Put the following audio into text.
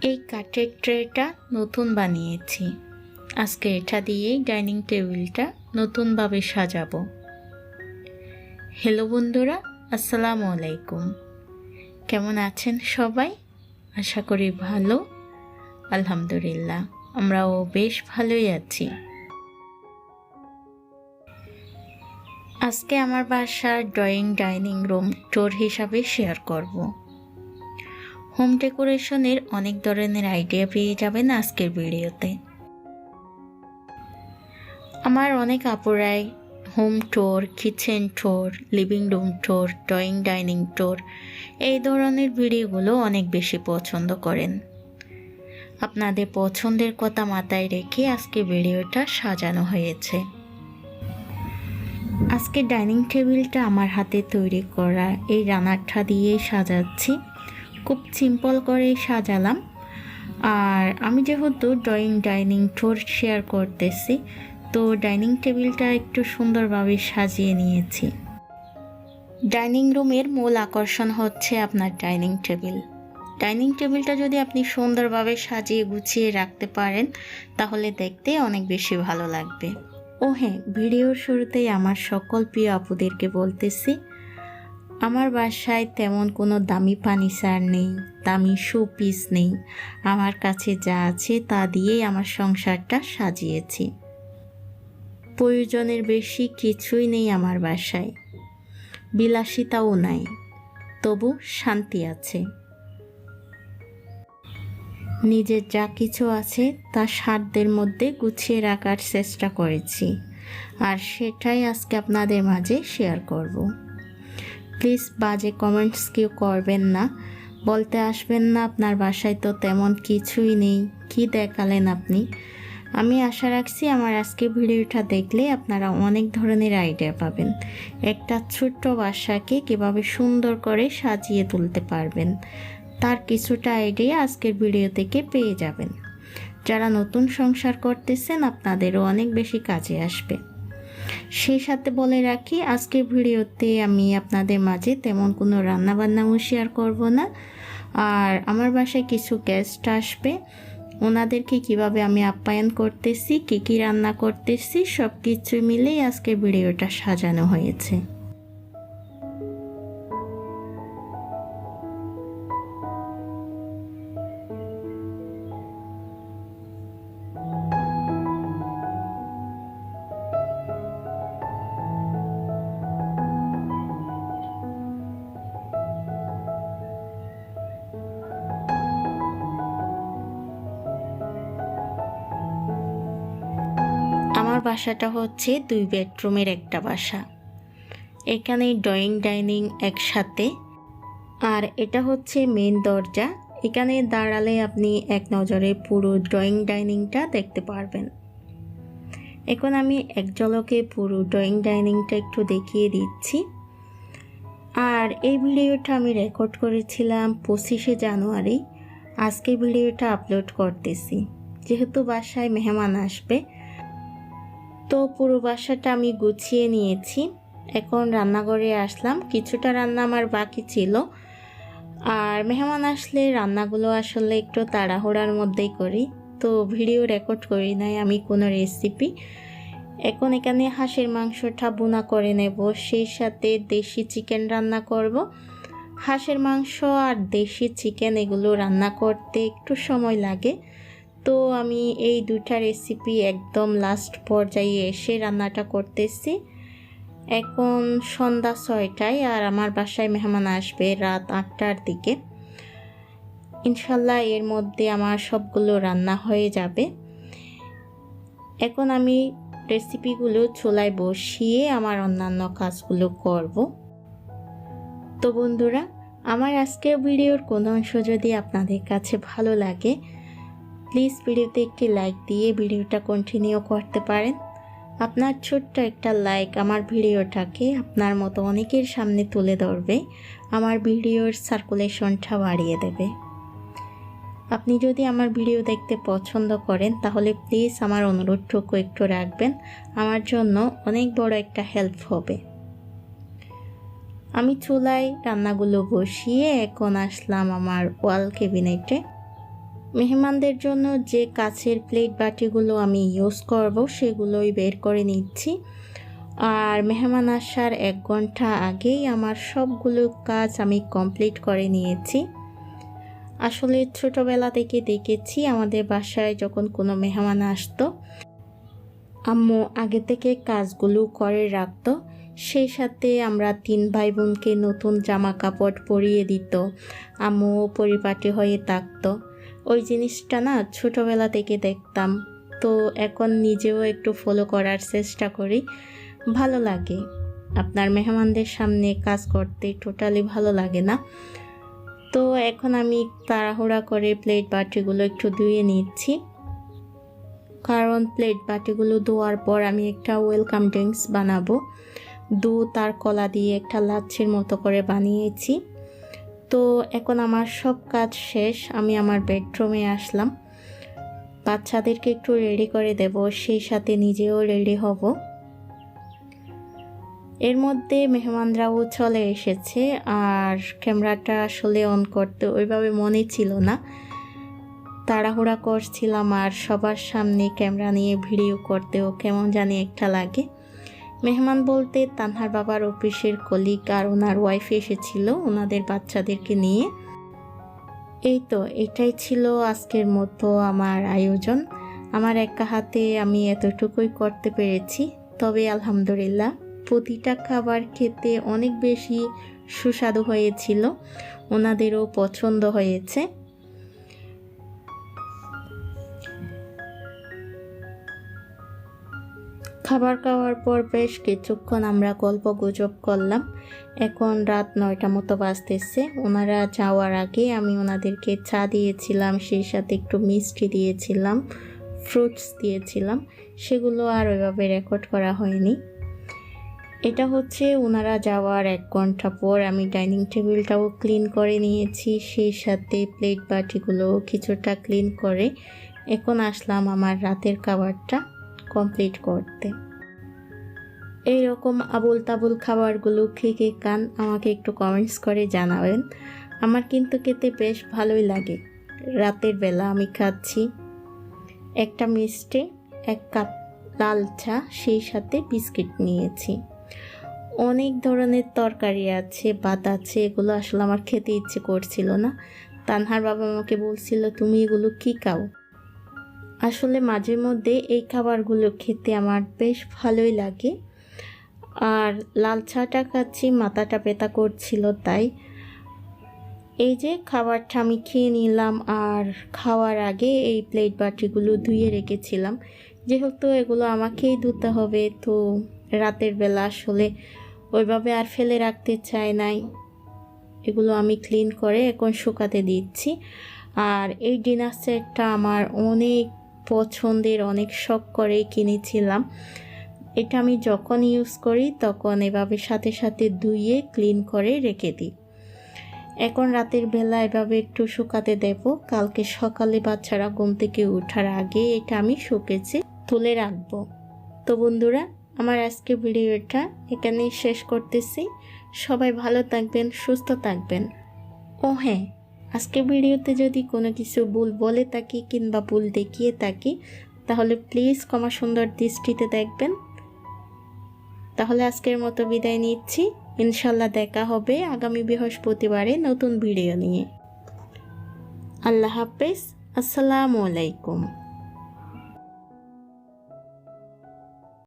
এই কাঠের ট্রেটা নতুন বানিয়েছি। আজকে এটা দিয়েই ডাইনিং টেবিলটা নতুনভাবে সাজাবো। হ্যালো বন্ধুরা, আসসালামু আলাইকুম। কেমন আছেন সবাই? আশা করি ভালো। আলহামদুলিল্লাহ, আমরাও বেশ ভালোই আছি। আজকে আমার বাসার ড্রয়িং ডাইনিং রুম ট্যুর হিসাবে শেয়ার করব। হোম ডেকোরেশনের অনেক ধরনের আইডিয়া পেয়ে যাবেন আজকের ভিডিওতে। আমার অনেক আপুরাই home tour, kitchen tour, living room tour, drawing dining tour এই ধরনের ভিডিওগুলো অনেক বেশি পছন্দ করেন। আপনাদের পছন্দের কথা মাথায় রেখে আজকে ভিডিওটা সাজানো হয়েছে। আজকে ডাইনিং টেবিলটা আমার হাতে তৈরি করা এই রানারটা দিয়ে সাজাচ্ছি। খুব সিম্পল করে সাজালাম। আর আমি যেহেতু ড্রয়িং ডাইনিং ট্যুর শেয়ার করতেছি, তো ডাইনিং টেবিলটা একটু সুন্দরভাবে সাজিয়ে নিয়েছি। ডাইনিং রুমের মূল আকর্ষণ হচ্ছে আপনার ডাইনিং টেবিল। ডাইনিং টেবিলটা যদি আপনি সুন্দরভাবে সাজিয়ে গুছিয়ে রাখতে পারেন, তাহলে দেখতে অনেক বেশি ভালো লাগবে। ও হ্যাঁ, ভিডিওর শুরুতেই আমার সকল প্রিয় আপুদেরকে বলতেছি, আমার বাসায় তেমন কোনো দামি ফার্নিচার নেই, দামি শোপিস নেই। আমার কাছে যা আছে তা দিয়েই আমার সংসারটা সাজিয়েছি। প্রয়োজনের বেশি কিছুই নেই আমার বাসায়, বিলাসিতাও নাই, তবু শান্তি আছে। নিজের যা কিছু আছে তা সাধ্যের মধ্যে গুছিয়ে রাখার চেষ্টা করেছি, আর সেটাই আজকে আপনাদের মাঝে শেয়ার করব। প্লিজ বাজে কমেন্টস কেউ করবেন না, বলতে আসবেন না আপনার বাসায় তো তেমন কিছুই নেই, কি দেখালেন আপনি। আমি আশা রাখছি আমার আজকে ভিডিওটা দেখলে আপনারা অনেক ধরনের আইডিয়া পাবেন, একটা ছোট্ট বাসাকে কিভাবে সুন্দর করে সাজিয়ে তুলতে পারবেন, তার কিছুটা আইডিয়া আজকের ভিডিও থেকে পেয়ে যাবেন। যারা নতুন সংসার করতেছেন আপনাদেরও অনেক বেশি কাজে আসবে। সেই সাথে বলে রাখি, আজকের ভিডিওতে আমি আপনাদের মাঝে তেমন কোনো রান্নাবান্নাও শেয়ার করব না। আর আমার বাসায় কিছু গেস্ট আসবে, ওনাদেরকে কিভাবে আমি আপ্যায়ন করতেছি, কী কী রান্না করতেছি, সব কিছু মিলেই আজকের ভিডিওটা সাজানো হয়েছে। আমার বাসাটা হচ্ছে 2 বেডরুমের একটা বাসা। এখানে ড্রয়িং ডাইনিং একসাথে, আর এটা হচ্ছে মেন দরজা। এখানে দাঁড়ালে আপনি এক নজরে পুরো ড্রয়িং ডাইনিংটা দেখতে পারবেন। এখন আমি এক ঝলকে পুরো ড্রয়িং ডাইনিংটা একটু দেখিয়ে দিচ্ছি। আর এই ভিডিওটা আমি রেকর্ড করেছিলাম 25শে জানুয়ারি। আজকে ভিডিওটা আপলোড করতেছি যেহেতু বাসায় মেহমান আসবে, তো পুরো বাসাটা আমি গুছিয়ে নিয়েছি। এখন রান্নাঘরে আসলাম, কিছুটা রান্না আমার বাকি ছিল। আর মেহমান আসলে রান্নাগুলো আসলে একটু তাড়াহুড়ার মধ্যেই করি, তো ভিডিও রেকর্ড করি নাই আমি কোনো রেসিপি। এখন এখানে হাঁসের মাংসটা ভুনা করে নেব, সেই সাথে দেশি চিকেন রান্না করব। হাঁসের মাংস আর দেশি চিকেন এগুলো রান্না করতে একটু সময় লাগে, তো আমি এই দুটা রেসিপি একদম লাস্ট পর্যায়ে এসে রান্নাটা করতেছি। এখন সন্ধ্যা 6টায়, আর আমার বাসায় মেহমান আসবে রাত 8টার দিকে। ইনশাল্লাহ এর মধ্যে আমার সবগুলো রান্না হয়ে যাবে। এখন আমি রেসিপিগুলো চুলায় বসিয়ে আমার অন্যান্য কাজগুলো করব। তো বন্ধুরা, আমার আজকের ভিডিওর কোনো অংশ যদি আপনাদের কাছে ভালো লাগে, প্লিজ ভিডিওতে একটি লাইক দিয়ে ভিডিওটা কন্টিনিউ করতে পারেন। আপনার ছোট্ট একটা লাইক আমার ভিডিওটাকে আপনার মতো অনেকের সামনে তুলে ধরবে, আমার ভিডিওর সার্কুলেশনটা বাড়িয়ে দেবে। আপনি যদি আমার ভিডিও দেখতে পছন্দ করেন, তাহলে প্লিজ আমার অনুরোধটুকু একটু রাখবেন, আমার জন্য অনেক বড় একটা হেল্প হবে। আমি চুলায় রান্নাগুলো বসিয়ে এখন আসলাম আমার ওয়াল ক্যাবিনেটে। মেহমানদের জন্য যে কাচের প্লেট বাটিগুলো আমি ইউজ করব সেগুলোই বের করে নিচ্ছি। আর মেহমান আসার 1 ঘন্টা আগেই আমার সবগুলো কাজ আমি কমপ্লিট করে নিয়েছি। আসলে ছোটবেলা থেকে দেখেছি আমাদের বাসায় যখন কোনো মেহমান আসতো, আম্মু আগে থেকে কাজগুলো করে রাখতো। সেই সাথে আমরা 3 ভাই বোনকে নতুন জামা কাপড় পরিয়ে দিত, আম্মু পরিপাটি হয়ে থাকতো। ওই জিনিসটা না ছোটবেলা থেকে দেখতাম, তো এখন নিজেও একটু ফলো করার চেষ্টা করি। ভালো লাগে। আপনার মেহমানদের সামনে কাজ করতে টোটালি ভালো লাগে না। তো এখন আমি তাড়াহুড়া করে প্লেট বাটিগুলো একটু ধুয়ে নিচ্ছি, কারণ প্লেট বাটিগুলো ধোয়ার পর আমি একটা ওয়েলকাম ড্রিঙ্কস বানাবো। দুধ আর কলা দিয়ে একটা লাচ্ছির মতো করে বানিয়েছি। তো এখন আমার সব কাজ শেষ, আমি আমার বেডরুমে আসলাম। বাচ্চাদেরকে একটু রেডি করে দেব, সেই সাথে নিজেও রেডি হব। এর মধ্যে মেহমানরাও চলে এসেছে, আর ক্যামেরাটা আসলে অন করতে ওইভাবে মনে ছিল না, তাড়াহুড়া করছিলাম। আর সবার সামনে ক্যামেরা নিয়ে ভিডিও করতেও কেমন জানি একটা লাগে। মেহমান বলতে তানহার বাবার অফিসের কলিগ আর ওনার ওয়াইফ এসেছিল ওনাদের বাচ্চাদেরকে নিয়ে। এই তো এটাই ছিল আজকের মতো আমার আয়োজন। আমার একা হাতে আমি এতটুকুই করতে পেরেছি, তবে আলহামদুলিল্লাহ প্রতিটা খাবার খেতে অনেক বেশি সুস্বাদু হয়েছিল, ওনাদেরও পছন্দ হয়েছে। খাবার খাওয়ার পর বেশ কিছুক্ষণ আমরা গল্প গুজব করলাম। এখন রাত 9টা মতো বাজতেছে। ওনারা যাওয়ার আগে আমি ওনাদেরকে চা দিয়েছিলাম, সেই সাথে একটু মিষ্টি দিয়েছিলাম, ফ্রুটস দিয়েছিলাম। সেগুলো আর ওইভাবে রেকর্ড করা হয়নি। এটা হচ্ছে ওনারা যাওয়ার 1 ঘন্টা পর আমি ডাইনিং টেবিলটাও ক্লিন করে নিয়েছি, সেই সাথে প্লেট বাটিগুলো কিছুটা ক্লিন করে এখন আসলাম আমার রাতের খাবারটা কমপ্লিট করতে। এইরকম আবুল তাবুল খাবারগুলো খেয়ে খান আমাকে একটু কমেন্টস করে জানাবেন। আমার কিন্তু খেতে বেশ ভালোই লাগে। রাতের বেলা আমি খাচ্ছি একটা মিষ্টি, 1 কাপ লাল চা, সেই সাথে বিস্কিট নিয়েছি। অনেক ধরনের তরকারি আছে, ভাত আছে, এগুলো আসলে আমার খেতে ইচ্ছে করছিল না। তানহার বাবা আমাকে বলছিল তুমি এগুলো কি খাও। আসলে মাঝে মধ্যে এই খাবারগুলো খেতে আমার বেশ ভালোই লাগে। আর লাল চাটা খাচ্ছি, মাথাটা ব্যথা করছিল তাই। এই যে খাবারটা আমি খেয়ে নিলাম, আর খাওয়ার আগে এই প্লেট বাটিগুলো ধুয়ে রেখেছিলাম, যেহেতু এগুলো আমাকেই ধুতে হবে। তো রাতের বেলা আসলে ওইভাবে আর ফেলে রাখতে চাই নাই, এগুলো আমি ক্লিন করে এখন শুকাতে দিচ্ছি। আর এই ডিনার সেটটা আমার অনেক পছন্দের, অনেক শখ করে কিনেছিলাম। এটা আমি যখন ইউজ করি তখন এভাবে সাথে সাথে ধুয়ে ক্লিন করে রেখে দিই। এখন রাতের বেলা এভাবে একটু শুকাতে দেব, কালকে সকালে বাচ্চারা ঘুম থেকে ওঠার আগে এটা আমি শুকেছে তুলে রাখবো। তো বন্ধুরা, আমার আজকে ভিডিওটা এখানেই শেষ করতেছি। সবাই ভালো থাকবেন, সুস্থ থাকবেন। ও হ্যাঁ, আজকে ভিডিওতে যদি কোনো কিছু ভুল বলে থাকি কিংবা ভুল দেখিয়ে থাকি তাহলে প্লিজ ক্ষমা সুন্দর দৃষ্টিতে দেখবেন। তাহলে আজকের মতো বিদায় নিচ্ছি। ইনশাল্লাহ দেখা হবে আগামী বৃহস্পতিবারে নতুন ভিডিও নিয়ে। আল্লাহ হাফেজ। আসসালামু আলাইকুম।